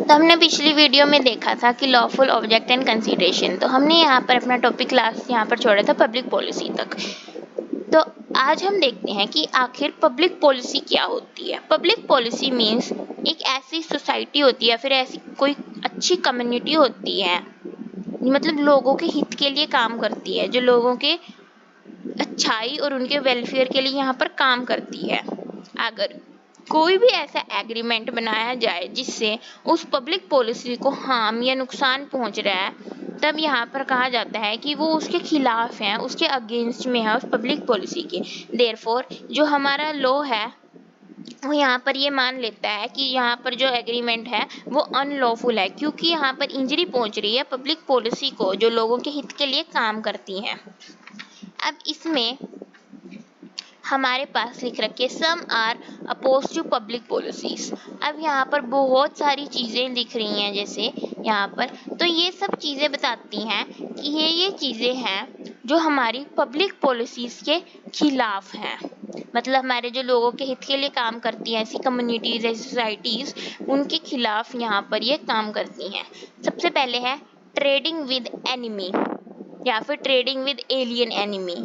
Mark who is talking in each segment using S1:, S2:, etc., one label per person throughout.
S1: तो हमने पिछली वीडियो में देखा था कि लॉफुल ऑब्जेक्ट एंड कंसीडरेशन। तो हमने यहाँ पर अपना टॉपिक लास्ट यहाँ पर छोड़ा था पब्लिक पॉलिसी तक। तो आज हम देखते हैं कि आखिर पब्लिक पॉलिसी क्या होती है। पब्लिक पॉलिसी मीन्स एक ऐसी सोसाइटी होती है, फिर ऐसी कोई अच्छी कम्युनिटी होती है, मतलब लोगों के हित के लिए काम करती है, जो लोगों के अच्छाई और उनके वेलफेयर के लिए यहाँ पर काम करती है। अगर कोई भी ऐसा एग्रीमेंट बनाया जाए जिससे उस पब्लिक पॉलिसी को हार्म या नुकसान पहुंच रहा है, तब यहाँ पर कहा जाता है कि वो उसके खिलाफ है, उसके अगेंस्ट में है, उस पब्लिक पॉलिसी के। देयरफॉर जो हमारा लॉ है वो यहाँ पर ये मान लेता है कि यहाँ पर जो एग्रीमेंट है वो अनलॉफुल है, क्योंकि यहाँ पर इंजरी पहुंच रही है पब्लिक पॉलिसी को, जो लोगों के हित के लिए काम करती है। अब इसमें हमारे पास लिख रखे some are oppose to public policies. अब यहाँ पर बहुत सारी चीज़ें लिख रही हैं, जैसे यहाँ पर तो ये सब चीज़ें बताती हैं कि ये चीज़ें हैं जो हमारी पब्लिक पॉलिसीज के खिलाफ हैं, मतलब हमारे जो लोगों के हित के लिए काम करती हैं, ऐसी कम्युनिटीज़, ऐसी सोसाइटीज़, उनके खिलाफ यहाँ पर ये काम करती हैं। सबसे पहले है ट्रेडिंग विद एनिमी या फिर ट्रेडिंग विद एलियन एनिमी।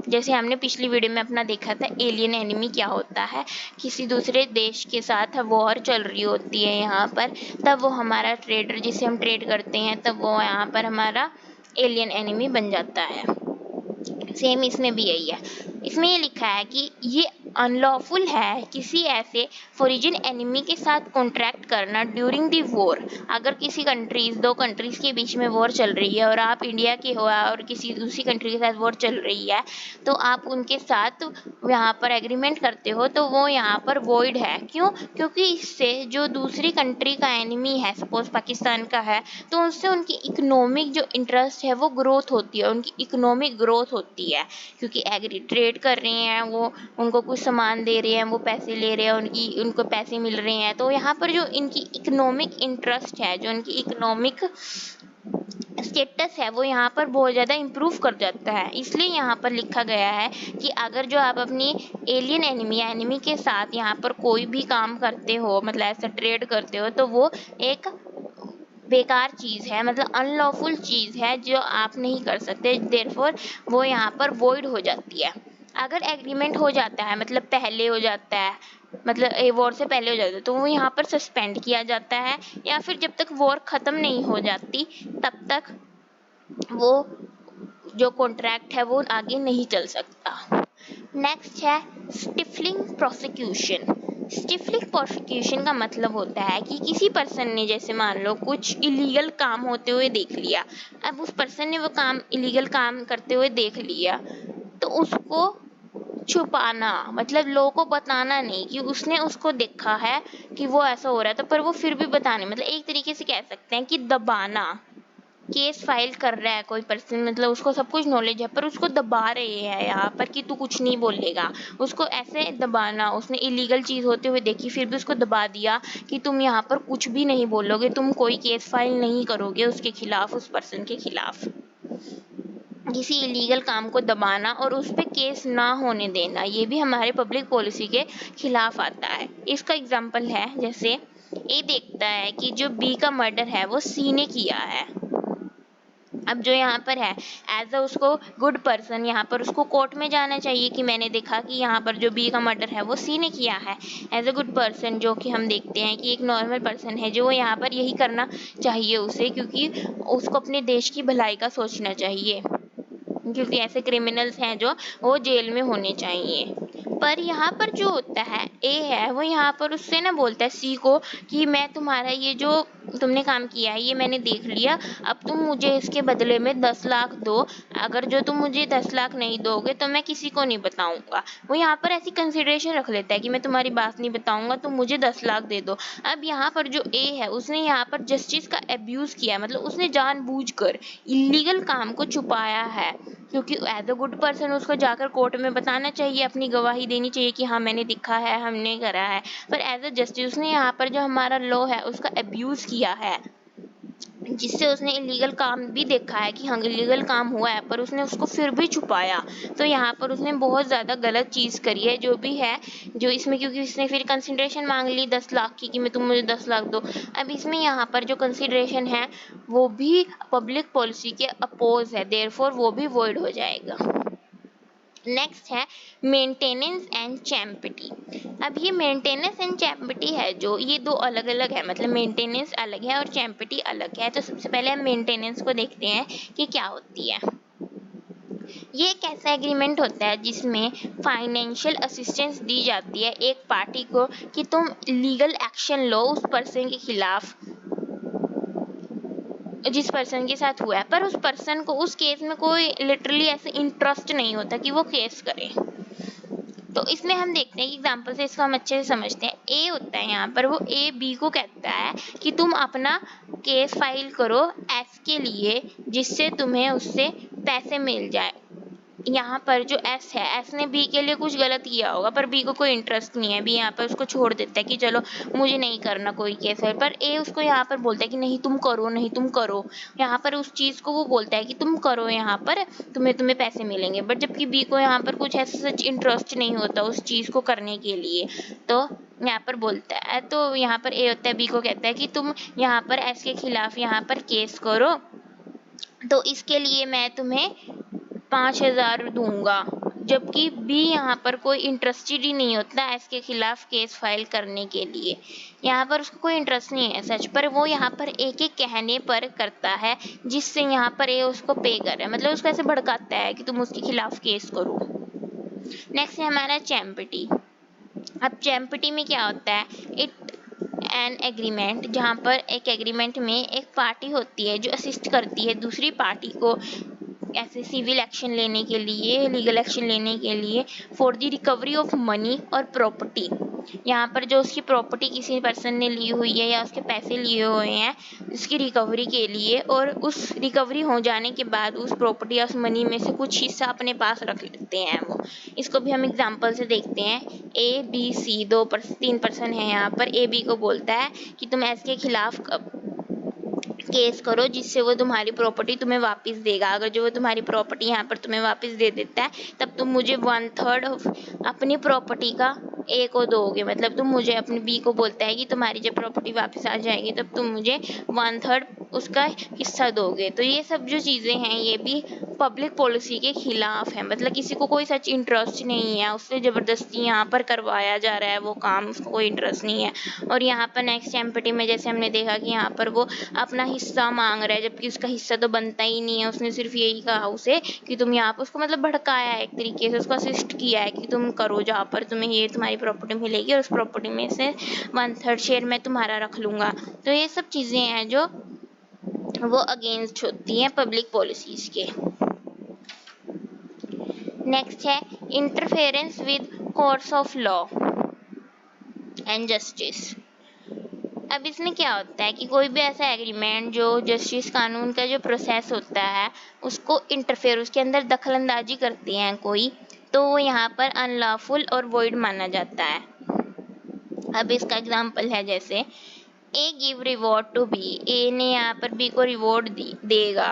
S1: जैसे हमने पिछली वीडियो में अपना देखा था एलियन एनिमी क्या होता है। किसी दूसरे देश के साथ वॉर चल रही होती है यहाँ पर, तब वो हमारा ट्रेडर जिसे हम ट्रेड करते हैं, तब वो यहाँ पर हमारा एलियन एनिमी बन जाता है। सेम इसमें भी यही है। इसमें ये लिखा है कि ये अनलॉफुल है किसी ऐसे फॉरेन एनिमी के साथ कॉन्ट्रैक्ट करना ड्यूरिंग दी वॉर। अगर किसी दो कंट्रीज के बीच में वॉर चल रही है और आप इंडिया के हो और किसी दूसरी कंट्री के साथ वॉर चल रही है, तो आप उनके साथ यहाँ पर एग्रीमेंट करते हो, तो वो यहाँ पर वॉइड है। क्यों? क्योंकि इससे जो दूसरी कंट्री का एनिमी है, सपोज पाकिस्तान का है, तो उससे उनकी इकोनॉमिक जो इंटरेस्ट है वो ग्रोथ होती है, उनकी इकोनॉमिक ग्रोथ होती है, क्योंकि एग्री ट्रेड कर रहे हैं, वो उनको कुछ सामान दे रहे हैं, वो पैसे ले रहे हैं, उनको पैसे मिल रहे हैं। तो यहाँ पर जो इनकी इकोनॉमिक इंटरेस्ट है, जो इनकी इकोनॉमिक स्टेटस है, वो यहाँ पर बहुत ज़्यादा इम्प्रूव कर जाता है। इसलिए यहाँ पर लिखा गया है कि अगर जो आप अपनी एलियन एनिमी या एनिमी के साथ यहाँ पर कोई भी काम करते हो, मतलब ऐसा ट्रेड करते हो, तो वो एक बेकार चीज़ है, मतलब अनलॉफुल चीज़ है जो आप नहीं कर सकते। देयरफॉर वो यहाँ पर वॉइड हो जाती है। अगर एग्रीमेंट हो जाता है, मतलब पहले हो जाता है, मतलब वॉर से पहले हो जाता है, तो वो यहाँ पर सस्पेंड किया जाता है, या फिर जब तक वॉर ख़त्म नहीं हो जाती तब तक वो जो कॉन्ट्रैक्ट है वो आगे नहीं चल सकता। नेक्स्ट है स्टिफलिंग प्रोसिक्यूशन। स्टिफलिंग प्रोसिक्यूशन का मतलब होता है कि किसी पर्सन ने, जैसे मान लो कुछ इलीगल काम होते हुए देख लिया, अब उस पर्सन ने वो काम इलीगल काम करते हुए देख लिया, तो उसको छुपाना, मतलब लोगों को बताना नहीं कि उसने उसको देखा है कि वो ऐसा हो रहा है, तो पर वो फिर भी बताने, मतलब एक तरीके से कह सकते हैं कि दबाना। केस फाइल कर रहा है कोई पर्सन, मतलब उसको सब कुछ नॉलेज है पर उसको दबा रहे हैं यहाँ पर कि तू कुछ नहीं बोलेगा, उसको ऐसे दबाना। उसने इलीगल चीज़ होते हुए देखी, फिर भी उसको दबा दिया कि तुम यहाँ पर कुछ भी नहीं बोलोगे, तुम कोई केस फाइल नहीं करोगे उसके खिलाफ, उस पर्सन के खिलाफ। किसी इलीगल काम को दबाना और उस पर केस ना होने देना, ये भी हमारे पब्लिक पॉलिसी के खिलाफ आता है। इसका एग्जाम्पल है, जैसे ए देखता है कि जो बी का मर्डर है वो सी ने किया है। अब जो यहाँ पर है एज अ उसको गुड पर्सन, यहाँ पर उसको कोर्ट में जाना चाहिए कि मैंने देखा कि यहाँ पर जो बी का मर्डर है वो सी ने किया है। एज अ गुड पर्सन, जो कि हम देखते हैं कि एक नॉर्मल पर्सन है, जो यहाँ पर यही करना चाहिए उसे, क्योंकि उसको अपने देश की भलाई का सोचना चाहिए, क्योंकि ऐसे क्रिमिनल्स हैं जो वो जेल में होने चाहिए। पर यहाँ पर जो होता है ए है, वो यहाँ पर उससे ना बोलता है सी को कि मैं तुम्हारा ये जो तुमने काम किया है ये मैंने देख लिया, अब तुम मुझे इसके बदले में 10 लाख दो। अगर जो तुम मुझे 10 लाख नहीं दोगे तो मैं किसी को नहीं बताऊंगा। वो यहाँ पर ऐसी कंसिडरेशन रख लेता है कि मैं तुम्हारी बात नहीं बताऊंगा, तुम मुझे 10 लाख दे दो। अब यहाँ पर जो ए है उसने यहाँ पर जस्टिस का एब्यूज किया, मतलब उसने जानबूझकर इलीगल काम को छुपाया है, क्योंकि एज अ गुड पर्सन उसको जाकर कोर्ट में बताना चाहिए, अपनी गवाही देनी चाहिए कि हाँ मैंने दिखा है, हमने करा है। पर एज अ जस्टिस उसने यहाँ पर जो हमारा लॉ है उसका एब्यूज किया है। जिससे उसने इलीगल काम भी देखा है कि हाँ इलीगल काम हुआ है, पर उसने उसको फिर भी छुपाया। तो यहाँ पर उसने बहुत ज़्यादा गलत चीज़ करी है जो भी है, जो इसमें, क्योंकि उसने फिर कंसिडरेशन मांग ली 10 लाख की कि मैं तुम मुझे 10 लाख दो। अब इसमें यहाँ पर जो कंसिडरेशन है वो भी पब्लिक पॉलिसी के अपोज है, देयरफॉर वो भी वॉइड हो जाएगा। नेक्स्ट है मेंटेनेंस एंड चैम्पिटी। अब ये मेंटेनेंस एंड चैम्पिटी है जो, ये दो अलग अलग है, मतलब मेंटेनेंस अलग है और चैम्पिटी अलग है। तो सबसे पहले हम मेंटेनेंस को देखते हैं कि क्या होती है। ये एक ऐसा एग्रीमेंट होता है जिसमें फाइनेंशियल असिस्टेंस दी जाती है एक पार्टी को कि तुम लीगल एक्शन लो उस पर्सन के खिलाफ जिस पर्सन के साथ हुआ है, पर उस पर्सन को उस केस में कोई लिटरली ऐसे इंटरेस्ट नहीं होता कि वो केस करे। तो इसमें हम देखते हैं कि एग्जाम्पल से इसको हम अच्छे से समझते हैं। ए होता है यहाँ पर, वो ए बी को कहता है कि तुम अपना केस फाइल करो एस के लिए जिससे तुम्हें उससे पैसे मिल जाए। यहाँ पर जो एस है, एस ने बी के लिए कुछ गलत किया होगा पर बी को कोई इंटरेस्ट नहीं है, बी यहाँ पर उसको छोड़ देता है कि चलो मुझे नहीं करना कोई केस है, पर ए उसको यहाँ पर बोलता है कि नहीं तुम करो, नहीं तुम करो। यहाँ पर उस चीज़ को वो बोलता है कि तुम करो, यहाँ पर तुम्हें तुम्हें पैसे मिलेंगे, बट जबकि बी को यहाँ पर कुछ ऐसा सच इंटरेस्ट नहीं होता उस चीज़ को करने के लिए, तो यहाँ पर बोलता है। तो यहाँ पर ए होता है, बी को कहता है कि तुम यहाँ पर एस के खिलाफ यहाँ पर केस करो, तो इसके लिए मैं तुम्हें 5,000 दूंगा। जबकि बी यहाँ पर कोई इंटरेस्टेड ही नहीं होता एस के खिलाफ केस फाइल करने के लिए, यहाँ पर उसको कोई इंटरेस्ट नहीं है सच, पर वो यहाँ पर ए के कहने पर करता है जिससे यहाँ पर ए उसको पे कर रहा है, मतलब उसको ऐसे भड़काता है कि तुम उसके खिलाफ केस करो। नेक्स्ट है हमारा चैम्पिटी। अब चैम्पिटी में क्या होता है, इट एन एग्रीमेंट, जहाँ पर एक एग्रीमेंट में एक पार्टी होती है जो असिस्ट करती है दूसरी पार्टी को ऐसे सिविल एक्शन लेने के लिए, लीगल एक्शन लेने के लिए, for the recovery of money और प्रॉपर्टी। यहाँ पर जो उसकी प्रॉपर्टी किसी पर्सन ने ली हुई है या उसके पैसे लिए हुए हैं उसकी रिकवरी के लिए, और उस रिकवरी हो जाने के बाद उस प्रॉपर्टी या उस मनी में से कुछ हिस्सा अपने पास रख लेते हैं वो। इसको भी हम एग्जांपल से देखते हैं। ए बी सी 3 पर्सन है, यहाँ पर ए बी को बोलता है कि तुम एस के खिलाफ केस करो जिससे वो तुम्हारी प्रॉपर्टी तुम्हें वापस देगा। अगर जो वो तुम्हारी प्रॉपर्टी यहाँ पर तुम्हें वापस दे देता है तब तुम मुझे 1/3 अपनी प्रॉपर्टी का ए को दोगे, मतलब तुम मुझे अपने बी को बोलता है कि तुम्हारी जब प्रॉपर्टी वापस आ जाएगी तब तुम मुझे 1/3 उसका हिस्सा दोगे। तो ये सब जो चीज़ें हैं ये भी पब्लिक पॉलिसी के खिलाफ है, मतलब किसी को कोई सच इंटरेस्ट नहीं है, उससे ज़बरदस्ती यहाँ पर करवाया जा रहा है वो काम, उसको कोई इंटरेस्ट नहीं है। और यहाँ पर नेक्स्ट एम्पटी में जैसे हमने देखा कि यहाँ पर वो अपना हिस्सा मांग रहा है जबकि उसका हिस्सा तो बनता ही नहीं है, उसने सिर्फ यही कहा उसे कि तुम यहाँ पर, उसको मतलब भड़काया है एक तरीके से, उसको असिस्ट किया है कि तुम करो जहाँ पर तुम्हें ये तुम्हारी प्रॉपर्टी मिलेगी और उस प्रॉपर्टी में से 1/3 शेयर मैं तुम्हारा रख लूँगा। तो ये सब चीज़ें हैं जो वो अगेंस्ट होती हैं पब्लिक पॉलिसीज़ के। नेक्स्ट है interference with courts of law and justice. अब इसमें क्या होता है कि कोई भी ऐसा एग्रीमेंट जो जस्टिस कानून का जो प्रोसेस होता है उसको इंटरफेयर, उसके अंदर दखल अंदाजी करते हैं कोई, तो वो यहाँ पर अनलॉफुल और वॉइड माना जाता है। अब इसका एग्जांपल है जैसे ए गिव रिवॉर्ड टू बी, ए ने यहाँ पर बी को रिवॉर्ड देगा,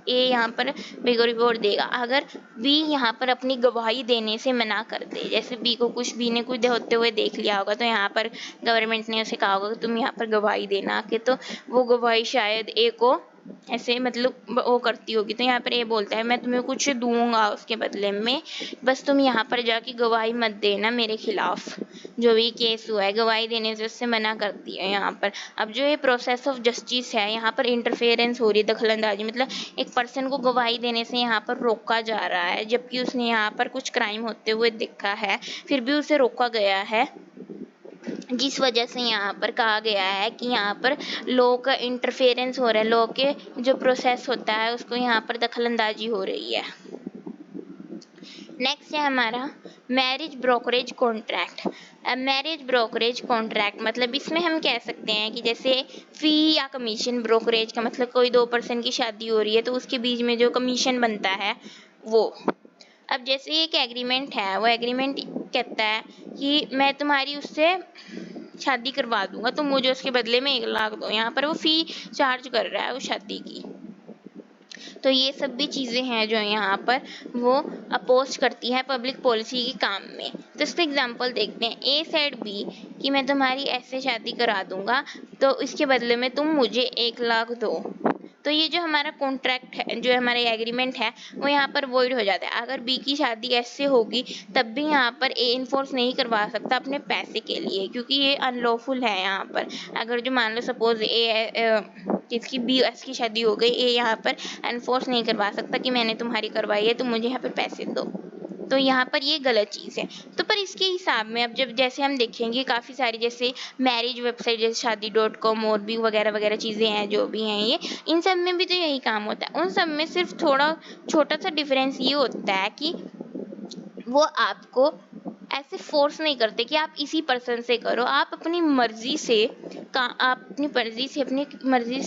S1: ए यहाँ पर बी को रिवॉर्ड देगा अगर बी यहाँ पर अपनी गवाही देने से मना कर दे। जैसे बी ने कुछ होते हुए देख लिया होगा तो यहाँ पर गवर्नमेंट ने उसे कहा होगा कि तुम यहाँ पर गवाही देना के, तो वो गवाही शायद ए को ऐसे मतलब वो करती होगी, तो यहाँ पर ए बोलता है मैं तुम्हें कुछ दूंगा उसके बदले में, बस तुम यहाँ पर जाके गवाही मत देना मेरे खिलाफ, जो भी केस हुआ है गवाही देने से उससे मना करती है यहाँ पर। अब जो ये प्रोसेस ऑफ जस्टिस है यहाँ पर इंटरफेरेंस हो रही है, दखलंदाजी, मतलब एक पर्सन को गवाही देने से यहाँ पर रोका जा रहा है जबकि उसने यहाँ पर कुछ क्राइम होते हुए देखा है फिर भी उसे रोका गया है, जिस वजह से यहाँ पर कहा गया है कि यहाँ पर लॉ का इंटरफेरेंस हो रहा है, लॉ के जो प्रोसेस होता है उसको यहाँ पर दखलंदाजी हो रही है। नेक्स्ट है हमारा मैरिज ब्रोकरेज कॉन्ट्रैक्ट। अब मैरिज ब्रोकरेज कॉन्ट्रैक्ट मतलब इसमें हम कह सकते हैं कि जैसे फी या कमीशन, ब्रोकरेज का मतलब कोई 2 पर्सन की शादी हो रही है तो उसके बीच में जो कमीशन बनता है वो। अब जैसे एक एग्रीमेंट है, वो एग्रीमेंट कहता है कि मैं तुम्हारी उससे शादी करवा दूंगा, तुम मुझे उसके बदले में 1 लाख दो। यहाँ पर वो फी चार्ज कर रहा है वो शादी की। तो ये सब भी चीज़ें हैं जो यहाँ पर वो अपोज करती है पब्लिक पॉलिसी के काम में। तो इसका एग्जांपल देखते हैं, ए सेड बी कि मैं तुम्हारी ऐसे शादी करा दूंगा तो इसके बदले में तुम मुझे 1 लाख दो। तो ये जो हमारा कॉन्ट्रैक्ट है, जो हमारा एग्रीमेंट है, वो यहाँ पर वॉइड हो जाता है। अगर बी की शादी ऐसे होगी तब भी यहाँ पर ए इन्फोर्स नहीं करवा सकता अपने पैसे के लिए, क्योंकि ये अनलॉफुल है यहाँ पर। अगर जो मान लो सपोज जिसकी बी एस की शादी हो गई, ए यहाँ पर एनफोर्स नहीं करवा सकता कि मैंने तुम्हारी करवाई है तो मुझे यहाँ पर पैसे दो। तो यहाँ पर ये गलत चीज़ है। तो पर इसके हिसाब में अब जब जैसे हम देखेंगे काफ़ी सारी जैसे मैरिज वेबसाइट जैसे शादी.com और भी वगैरह वगैरह चीज़ें हैं जो भी हैं, ये इन सब में भी तो यही काम होता है। उन सब में सिर्फ थोड़ा छोटा सा डिफरेंस ये होता है कि वो आपको ऐसे फोर्स नहीं करते कि आप इसी पर्सन से करो। आप अपनी मर्जी से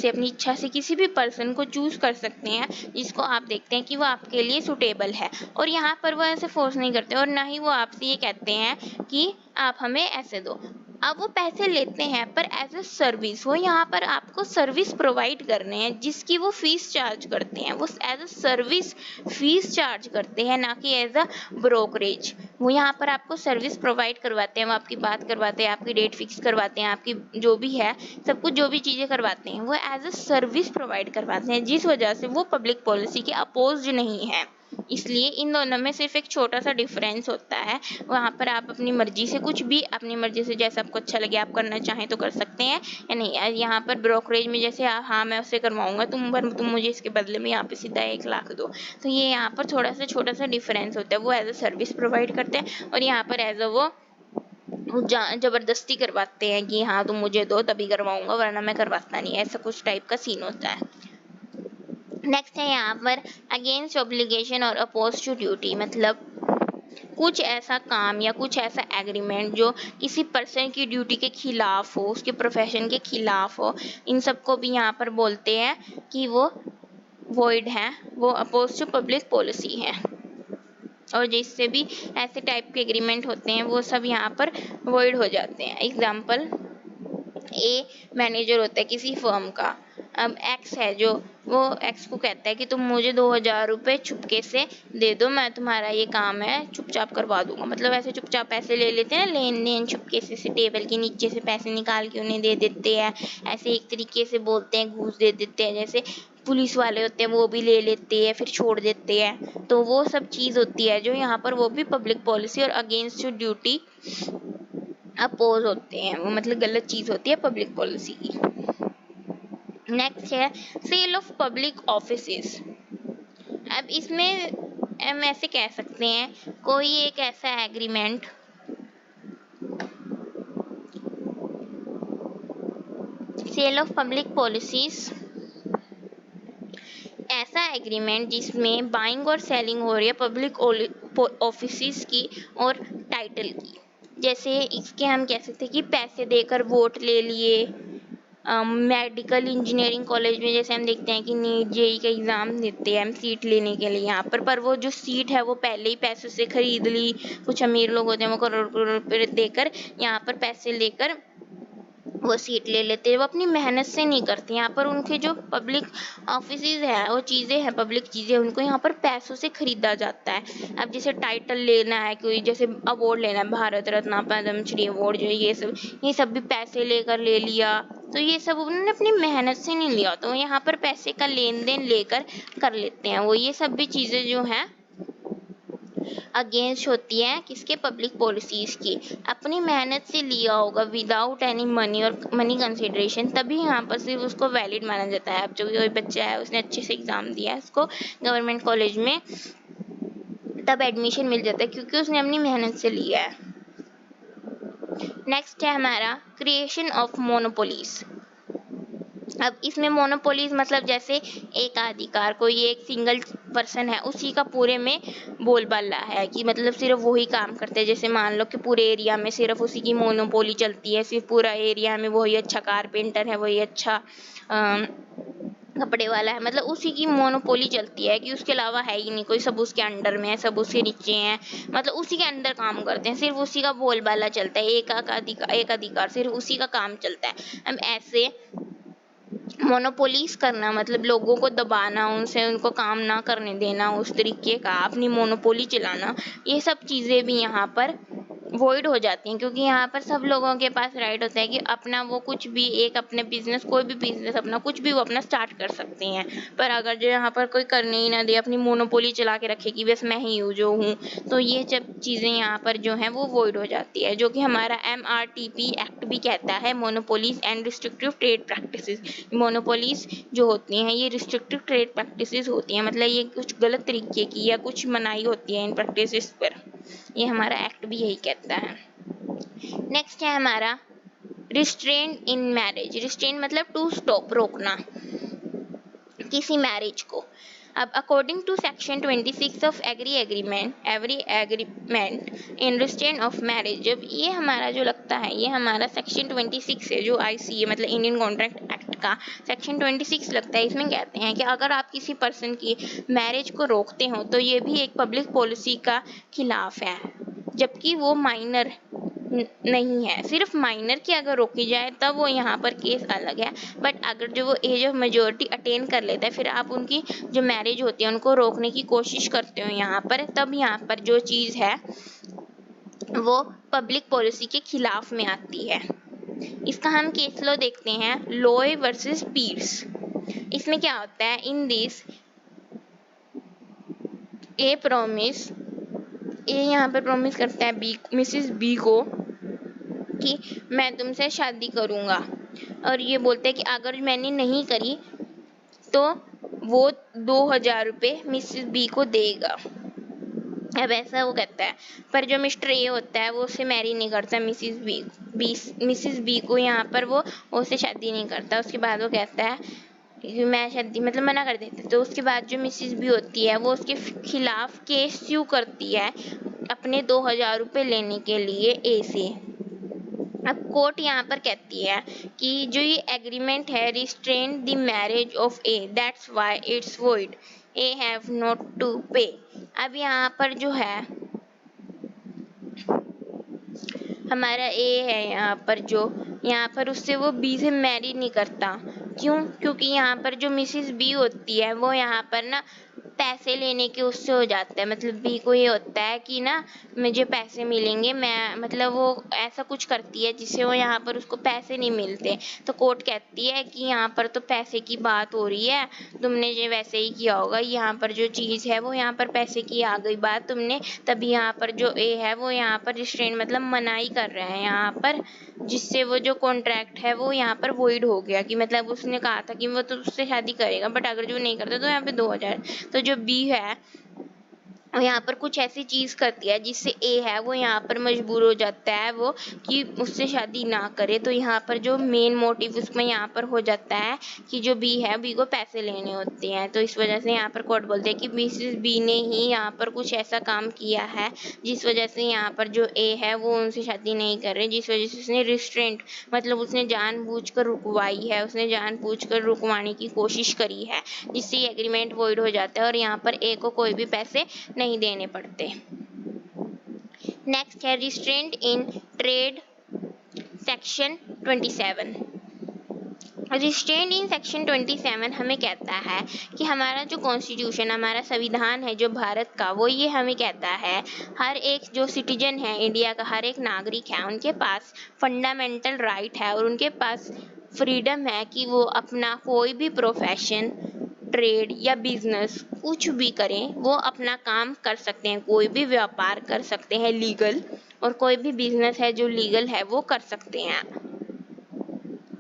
S1: अपनी इच्छा से किसी भी पर्सन को चूज कर सकते हैं जिसको आप देखते हैं कि वो आपके लिए सुटेबल है। और यहाँ पर वो ऐसे फोर्स नहीं करते और ना ही वो आपसे ये कहते हैं कि आप हमें ऐसे दो। अब वो पैसे लेते हैं पर एज अ सर्विस, वो यहाँ पर आपको सर्विस प्रोवाइड कर रहे हैं जिसकी वो फीस चार्ज करते हैं। वो as a service fees charge करते हैं, ना कि एज अ ब्रोकरेज। वो यहाँ पर आपको सर्विस प्रोवाइड करवाते हैं, वो आपकी बात करवाते हैं, आपकी डेट फिक्स करवाते हैं, आपकी जो भी है सब कुछ जो भी चीज़ें करवाते हैं वो एज अ सर्विस प्रोवाइड करवाते हैं, जिस वजह से वो पब्लिक पॉलिसी के अपोज नहीं है। इसलिए इन दोनों में सिर्फ एक छोटा सा डिफरेंस होता है। वहाँ पर आप अपनी मर्जी से कुछ भी अपनी मर्जी से जैसा आपको अच्छा लगे आप करना चाहें तो कर सकते हैं या नहीं। यहाँ पर ब्रोकरेज में जैसे हाँ मैं उससे करवाऊंगा, तुम मुझे इसके बदले में यहाँ पे सीधा 1 लाख दो। तो ये यहाँ पर थोड़ा सा छोटा सा डिफरेंस होता है। वो एज अ सर्विस प्रोवाइड करते हैं और यहाँ पर एज अ वो जबरदस्ती करवाते हैं कि हाँ तुम मुझे दो तभी करवाऊंगा वरना मैं करवाता नहीं, ऐसा कुछ टाइप का सीन होता है। नेक्स्ट है यहाँ पर अगेंस्ट ऑब्लिगेशन और अपोज टू ड्यूटी, मतलब कुछ ऐसा काम या कुछ ऐसा एग्रीमेंट जो किसी पर्सन की ड्यूटी के खिलाफ हो, उसके प्रोफेशन के खिलाफ हो, इन सबको भी यहाँ पर बोलते हैं कि वो वॉइड है, वो अपोज टू पब्लिक पॉलिसी है। और जिससे भी ऐसे टाइप के एग्रीमेंट होते हैं वो सब यहाँ पर वॉइड हो जाते हैं। एग्जाम्पल, ए मैनेजर होता है किसी फर्म का, अब एक्स है जो वो एक्स को कहता है कि तुम मुझे 2000 रुपये चुपके से दे दो, मैं तुम्हारा ये काम है चुपचाप करवा दूंगा। मतलब ऐसे चुपचाप पैसे ले लेते हैं, लेन देन चुपके से टेबल के नीचे से पैसे निकाल के उन्हें दे देते हैं। ऐसे एक तरीके से बोलते हैं, घूस दे देते हैं, जैसे पुलिस वाले होते हैं वो भी ले लेते हैं फिर छोड़ देते हैं। तो वो सब चीज़ होती है जो यहाँ पर वो भी पब्लिक पॉलिसी और अगेंस्ट ड्यूटी अपोज होते हैं, वो मतलब गलत चीज़ होती है पब्लिक पॉलिसी की। नेक्स्ट है सेल ऑफ पब्लिक ऑफिसेस। अब इसमें हम ऐसे कह सकते हैं कोई एक ऐसा agreement sale of public policies, ऐसा एग्रीमेंट जिसमें बाइंग और सेलिंग हो रही है पब्लिक ऑफिसेस की और टाइटल की। जैसे इसके हम कह सकते हैं कि पैसे देकर वोट ले लिए। मेडिकल इंजीनियरिंग कॉलेज में जैसे हम देखते हैं कि नीट जेई का एग्ज़ाम देते हैं हम सीट लेने के लिए यहाँ पर वो जो सीट है वो पहले ही पैसों से खरीद ली। कुछ अमीर लोग होते हैं वो करोड़ करोड़ रुपये देकर यहाँ पर पैसे लेकर वो सीट ले लेते हैं, वो अपनी मेहनत से नहीं करते। यहाँ पर उनके जो पब्लिक ऑफिसेज है वो चीज़ें हैं, पब्लिक चीज़ें उनको यहाँ पर पैसों से खरीदा जाता है। अब जैसे टाइटल लेना है, कोई जैसे अवार्ड लेना है, भारत रत्न पद्मश्री अवार्ड जो ये सब भी पैसे लेकर ले लिया। तो ये सब उन्होंने अपनी मेहनत से नहीं लिया, तो यहाँ पर पैसे का लेन देन लेकर कर लेते हैं वो। ये सब भी चीज़ें जो हैं अगेंस्ट होती है किसके, पब्लिक पॉलिसीज की। अपनी मेहनत से लिया होगा विदाउट एनी मनी और मनी कंसिडरेशन, तभी यहाँ पर सिर्फ उसको वैलिड माना जाता है। अब जो कोई बच्चा है उसने अच्छे से एग्जाम दिया है, उसको गवर्नमेंट कॉलेज में तब एडमिशन मिल जाता है क्योंकि उसने अपनी मेहनत से लिया है। नेक्स्ट है हमारा क्रिएशन ऑफ मोनोपोलीज। अब इसमें मोनोपोलीज मतलब जैसे एक अधिकार, कोई एक सिंगल पर्सन है उसी का पूरे में बोलबाला है कि मतलब सिर्फ वही काम करते हैं। जैसे मान लो कि पूरे एरिया में सिर्फ उसी की मोनोपोली चलती है, सिर्फ पूरा एरिया में वही अच्छा कारपेंटर है, वही अच्छा कपड़े वाला है, मतलब उसी की मोनोपोली चलती है कि उसके अलावा है ही नहीं कोई, सब उसके अंडर में है, सब उसके नीचे हैं, मतलब उसी के अंदर काम करते हैं, सिर्फ उसी का बोलबाला चलता है, एक अधिकार सिर्फ उसी का काम चलता है। हम ऐसे मोनोपोलीज करना मतलब लोगों को दबाना, उनसे उनको काम ना करने देना, उस तरीके का अपनी मोनोपोली चलाना, ये सब चीज़ें भी यहाँ पर वॉइड हो जाती हैं, क्योंकि यहाँ पर सब लोगों के पास राइट होता है कि अपना वो कुछ भी एक अपने बिजनेस, कोई भी बिजनेस अपना कुछ भी वो अपना स्टार्ट कर सकते हैं। पर अगर जो यहाँ पर कोई करने ही ना दे, अपनी मोनोपोली चला के रखे कि बस मैं ही हूँ जो हूँ, तो ये सब चीज़ें यहाँ पर जो हैं वो वॉइड हो जाती है, जो कि हमारा MRTP एक्ट भी कहता है, monopolies and restrictive trade practices. Monopolies जो होती हैं ये रिस्ट्रिक्टिव ट्रेड प्रैक्टिसेस होती हैं, मतलब ये कुछ गलत तरीके की या कुछ मनाही होती है इन प्रैक्टिसेस पर, ये हमारा एक्ट भी यही कहता है। नेक्स्ट है हमारा रिस्ट्रेंट इन मैरिज। रिस्ट्रेंट मतलब टू स्टॉप, रोकना किसी मैरिज को। अब according to section 26 of every agreement in restraint of marriage, जब ये हमारा जो लगता है ये हमारा सेक्शन 26 है जो ICA मतलब इंडियन कॉन्ट्रैक्ट एक्ट का सेक्शन 26 लगता है, इसमें कहते हैं कि अगर आप किसी पर्सन की मैरिज को रोकते हो तो ये भी एक पब्लिक पॉलिसी का खिलाफ है, जबकि वो माइनर नहीं है, सिर्फ माइनर की अगर रोकी जाए तब वो यहाँ पर केस अलग है, बट अगर जो वो एज ऑफ मेजोरिटी अटेन कर लेता है फिर आप उनकी जो मैरिज होती है उनको रोकने की कोशिश करते हो यहाँ पर, तब यहाँ पर जो चीज़ है वो पब्लिक पॉलिसी के खिलाफ में आती है। इसका हम केस लॉ देखते हैं, लॉय वर्सेस पीर्स। इसमें क्या होता है, इन दिस ए प्रॉमिस, ए यहाँ पर प्रॉमिस करता है बी, मिसिस बी को कि मैं तुमसे शादी करूँगा, और ये बोलते हैं कि अगर मैंने नहीं करी तो वो 2000 रुपये मिसिस बी को देगा। अब ऐसा वो कहता है, पर जो मिस्टर ए होता है वो उससे मैरी नहीं करता मिसिस बी को, यहाँ पर वो उससे शादी नहीं करता। उसके बाद वो कहता है कि मैं शादी मतलब मना कर देता है, तो उसके बाद जो मिसिस बी होती है वो उसके खिलाफ केस स्यू करती है अपने 2000 रुपये लेने के लिए ए से। अब कोर्ट यहाँ पर कहती है कि जो ये एग्रीमेंट है restrain the marriage of a, that's why it's void, a have not to pay. अब यहाँ पर जो है हमारा ए है, यहाँ पर उससे वो बी से मैरी नहीं करता। क्यों? क्योंकि यहाँ पर जो मिसिस बी होती है वो यहाँ पर ना पैसे लेने के उससे हो जाता है, मतलब बी को ये होता है कि ना मुझे पैसे मिलेंगे, मैं मतलब वो ऐसा कुछ करती है जिससे वो यहाँ पर उसको पैसे नहीं मिलते, तो कोर्ट कहती है कि यहाँ पर तो पैसे की बात हो रही है, तुमने जो वैसे ही किया होगा, यहाँ पर जो चीज़ है वो यहाँ पर पैसे की आ गई बात तुमने, तभी यहाँ पर जो ए है वो यहाँ पर रिस्ट्रेन मतलब मनाही कर रहे हैं यहाँ पर, जिससे वो जो कॉन्ट्रैक्ट है वो यहाँ पर वॉइड हो गया, कि मतलब उसने कहा था कि वो तो उससे शादी करेगा, बट अगर जो नहीं करता तो यहाँ पे 2000। तो जो बी है और यहाँ पर कुछ ऐसी चीज़ करती है जिससे ए है वो यहाँ पर मजबूर हो जाता है वो कि उससे शादी ना करे, तो यहाँ पर जो मेन मोटिव उसमें यहाँ पर हो जाता है कि जो बी है बी को पैसे लेने होते हैं, तो इस वजह से यहाँ पर कोर्ट बोलते हैं कि मिसेस बी ने ही यहाँ पर कुछ ऐसा काम किया है जिस वजह से यहाँ पर जो ए है वो उनसे शादी नहीं कर रहे, जिस वजह से उसने रिस्ट्रेंट मतलब उसने जानबूझकर रुकवाई है, उसने जानबूझकर रुकवाने की कोशिश करी है, जिससे ये एग्रीमेंट वॉइड हो जाता है और यहाँ पर ए को कोई भी पैसे नहीं देने पड़ते। नेक्स्ट है restraint in trade section 27। Restraint in section 27 हमें कहता है कि हमारा जो कॉन्स्टिट्यूशन हमारा संविधान है जो भारत का, वो ये हमें कहता है हर एक जो सिटीजन है इंडिया का, हर एक नागरिक है, उनके पास फंडामेंटल राइट है और उनके पास फ्रीडम है कि वो अपना कोई भी प्रोफेशन, ट्रेड या बिजनेस कुछ भी करें, वो अपना काम कर सकते हैं, कोई भी व्यापार कर सकते हैं लीगल, और कोई भी बिजनेस है जो लीगल है वो कर सकते हैं,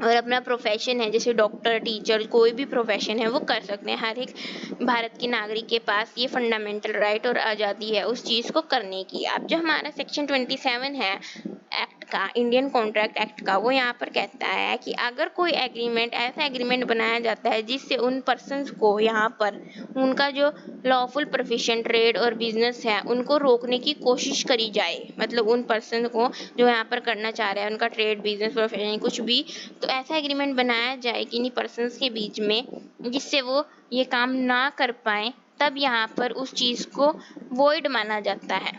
S1: और अपना प्रोफेशन है जैसे डॉक्टर, टीचर, कोई भी प्रोफेशन है वो कर सकते हैं। हर एक भारत के नागरिक के पास ये फंडामेंटल राइट और आज़ादी है उस चीज़ को करने की। अब जो हमारा सेक्शन 27 है एक्ट का, इंडियन कॉन्ट्रैक्ट एक्ट का, वो यहाँ पर कहता है कि अगर कोई एग्रीमेंट, ऐसा एग्रीमेंट बनाया जाता है जिससे उन पर्सन्स को यहाँ पर उनका जो लॉफुल प्रोफेशन, ट्रेड और बिजनेस है उनको रोकने की कोशिश करी जाए, मतलब उन पर्सन को जो यहाँ पर करना चाह रहे हैं उनका ट्रेड, बिजनेस, प्रोफेशन कुछ भी, तो ऐसा एग्रीमेंट बनाया जाए कि इन्हीं पर्सन्स के बीच में जिससे वो ये काम ना कर पाए, तब यहाँ पर उस चीज़ को वॉइड माना जाता है।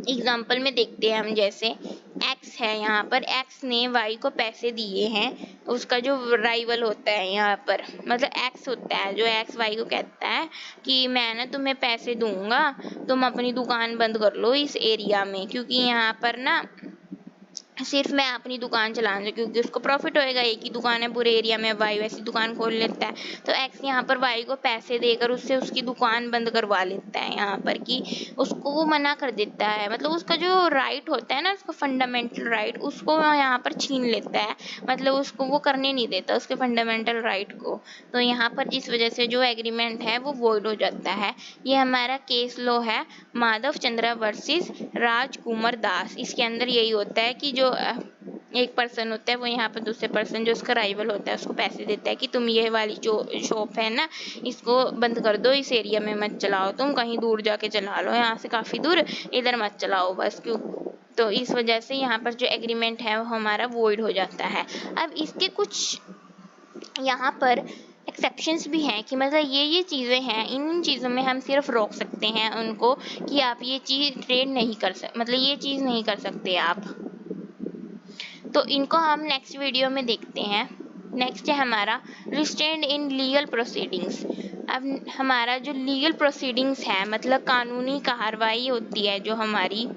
S1: एग्जाम्पल में देखते हैं हम, जैसे एक्स है, यहाँ पर एक्स ने वाई को पैसे दिए हैं, उसका जो राइवल होता है यहाँ पर, मतलब एक्स होता है जो एक्स वाई को कहता है कि मैं ना तुम्हें पैसे दूंगा, तुम अपनी दुकान बंद कर लो इस एरिया में, क्योंकि यहाँ पर ना सिर्फ मैं अपनी दुकान चलाने से, क्योंकि उसको प्रॉफिट होएगा, एक ही दुकान है पूरे एरिया में, वाई वैसी दुकान खोल लेता है, तो एक्स यहाँ पर वाई को पैसे देकर उससे उसकी दुकान बंद करवा लेता है, यहाँ पर कि उसको वो मना कर देता है, मतलब उसका जो राइट होता है ना, उसका फंडामेंटल राइट, उसको यहाँ पर छीन लेता है, मतलब उसको वो करने नहीं देता उसके फंडामेंटल राइट को। तो यहाँ पर जिस वजह से जो एग्रीमेंट है वो वॉइड हो जाता है। ये हमारा केस लॉ है माधव चंद्रा वर्सेस राजकुमार दास। इसके अंदर यही होता है कि जो एक पर्सन होता है वो यहाँ पर दूसरे पर्सन जो उसका राइवल होता है उसको पैसे देता है कि तुम ये वाली जो शॉप है ना इसको बंद कर दो, इस एरिया में मत चलाओ, तुम कहीं दूर जाके चला लो, यहाँ से काफ़ी दूर, इधर मत चलाओ बस, क्यों। तो इस वजह से यहाँ पर जो एग्रीमेंट है वो हमारा वॉइड हो जाता है। अब इसके कुछ यहाँ पर एक्सेप्शंस भी हैं कि मतलब ये चीज़ें हैं, इन चीज़ों में हम सिर्फ रोक सकते हैं उनको कि आप ये चीज़ ट्रेड नहीं कर सकते, मतलब ये चीज़ नहीं कर सकते आप। तो इनको हम नेक्स्ट वीडियो में देखते हैं। नेक्स्ट है हमारा रिस्ट्रेंट इन लीगल प्रोसीडिंग्स। अब हमारा जो लीगल प्रोसीडिंग्स है, मतलब कानूनी कार्रवाई होती है जो हमारी,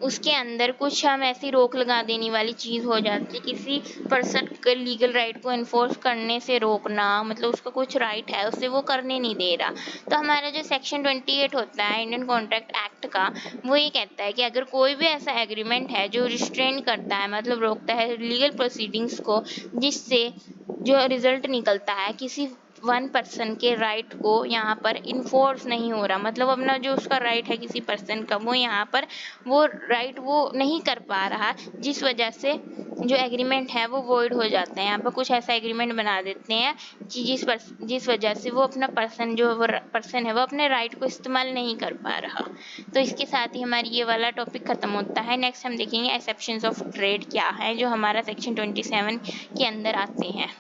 S1: उसके अंदर कुछ हम ऐसी रोक लगा देने वाली चीज़ हो जाती है, किसी पर्सन के लीगल राइट को इन्फोर्स करने से रोकना, मतलब उसका कुछ राइट है उसे वो करने नहीं दे रहा। तो हमारा जो सेक्शन 28 होता है इंडियन कॉन्ट्रैक्ट एक्ट का, वो ये कहता है कि अगर कोई भी ऐसा एग्रीमेंट है जो रिस्ट्रेन करता है, मतलब रोकता है लीगल प्रोसीडिंग्स को, जिससे जो रिजल्ट निकलता है किसी वन पर्सन के राइट को यहाँ पर इन्फोर्स नहीं हो रहा, मतलब अपना जो उसका राइट है किसी पर्सन का वो यहाँ पर वो राइट वो नहीं कर पा रहा, जिस वजह से जो एग्रीमेंट है वो वॉइड हो जाता है। यहाँ पर कुछ ऐसा एग्रीमेंट बना देते हैं कि जिस वजह से वो अपना पर्सन है वो अपने राइट को इस्तेमाल नहीं कर पा रहा। तो इसके साथ ही हमारी ये वाला टॉपिक खत्म होता है। नेक्स्ट हम देखेंगे एक्सेप्शंस ऑफ ट्रेड क्या है, जो हमारा सेक्शन 27 के अंदर आते हैं।